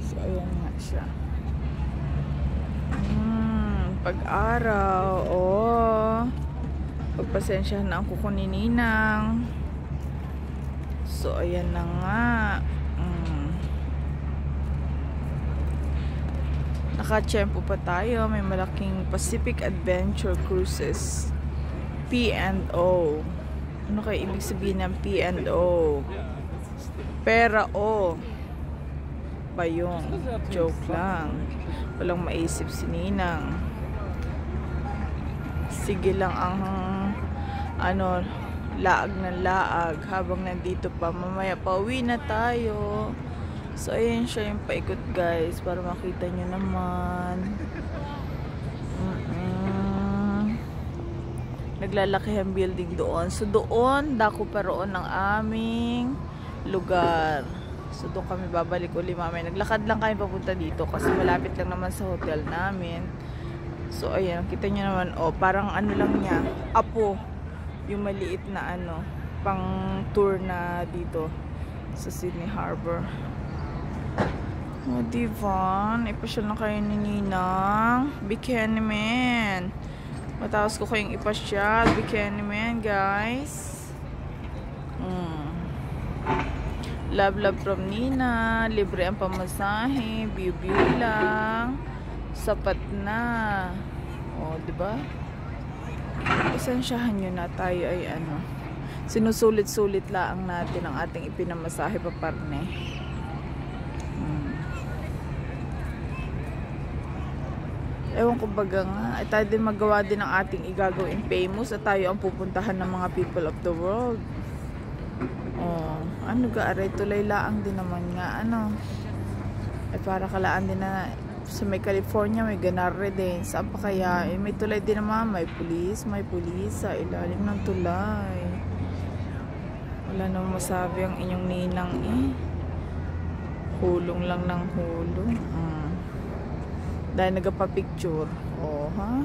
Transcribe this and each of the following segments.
So, ayan nga siya. Pag-araw. Oh. Pagpasensyahan na ang kuko ni Ninang. So, ayan na nga. Naka-tiyempo pa tayo. May malaking Pacific Adventure Cruises. P&O. Ano kayo ibig sabihin ng P&O? Pera o. Ba yung joke lang. Walang maisip si Ninang. Sige lang ang laag ng laag habang nandito pa. Mamaya pauwi na tayo. So, ayan siya yung paikot, guys, para makita nyo naman. Naglalaki ang building doon. So, doon, dako pa roon ng aming lugar. So, doon kami babalik uli mamaya. Naglakad lang kami papunta dito kasi malapit lang naman sa hotel namin. So, ayan, kita nyo naman, oh, parang ano lang niya, apo, yung maliit na pang tour na dito sa Sydney Harbor. Oh, divan. Ipasyal na kayo ni Ninang. Bikini Man. Matapos ko kayong ipasyal. Bikini Man, guys. Love, love from Nina. Libre ang pamasahe. View lang. Sapat na. Oh, diba? Esensyahan nyo na tayo ay sinusulit-sulit lang natin ang ating ipinamasahe paparne. Ewan ko baga nga, tayo din magawa din ang ating igagawin famous at tayo ang pupuntahan ng mga people of the world. Oh, gaaray tulay laang din naman nga, para kalaan din na sa may California, may ganarre din. Saan pa kaya? May tulay din naman, may pulis sa ilalim ng tulay. Wala namang masabi ang inyong Ninang Hulong lang ng hulong. Dahil nagpa-picture. Oh, ha?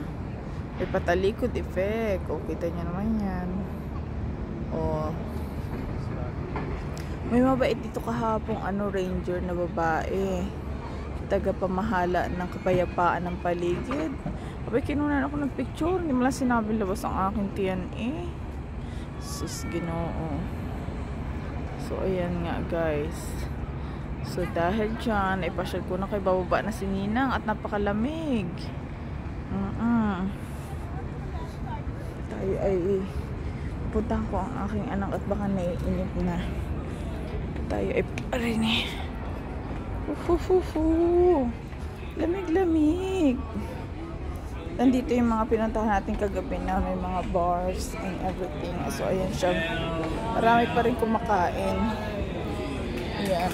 May patalikod effect. O, kita nyo naman yan. Oh. May mabait dito kahapong ranger na babae. Tagapamahala ng kapayapaan ng paligid. Abay, kinunan ako ng picture. Hindi mo lang sinabi labas ang aking tiyan Sus, Ginoo. So, ayan nga, guys. So, dahil dyan, ipasyal ko na kay bababa na si Ninang at napakalamig. Tayo ay puntahan ko ang aking anak at baka naiinip na. Tayo ay parin Lamig-lamig. Nandito yung mga pinuntahan natin kagabi na may mga bars and everything. So, ayan siya. Marami pa rin kumakain. Ayan.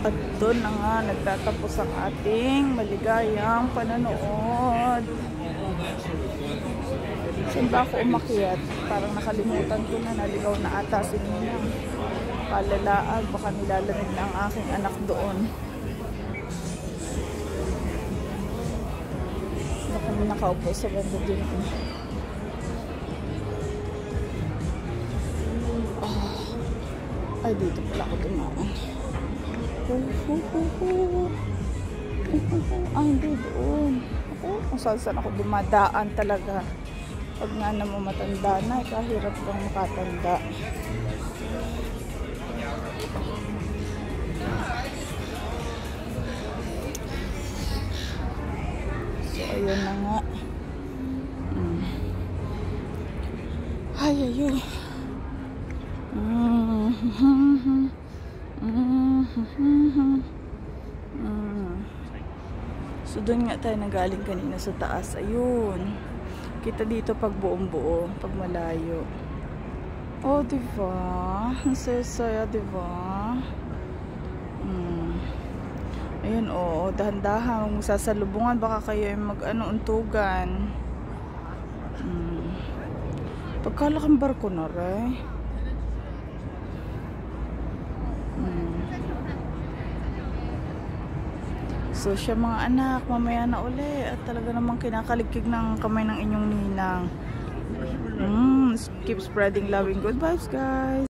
At doon na nga nagtatapos ang ating maligayang panonood. Saan ba ako umakyat? Parang nakalimutan ko na, naligaw na ata si Ninang. Palalaag, baka nilalamig na ang aking anak doon. Baka nakaupo sa banda din. Ay, dito pala ako dumaan. Ay, hindi doon. Kung saan ako dumadaan talaga. Pag nga naman matanda na, kahirap kang makatanda. So, ayun na nga. Ay, ayun. So, doon nga tayo nagaling kanina sa taas. Ayun. Kita dito pag buong buo, pag malayo. Oh, diba? Ang saya-saya, diba? Ayun, oh, dahan-dahan. Magsasalubungan, baka kayo ay untugan. Pagkalakang barko na rin. So, siya mga anak, mamaya na uli. At talaga namang kinakaligkig ng kamay ng inyong Ninang. Keep spreading loving good vibes, guys.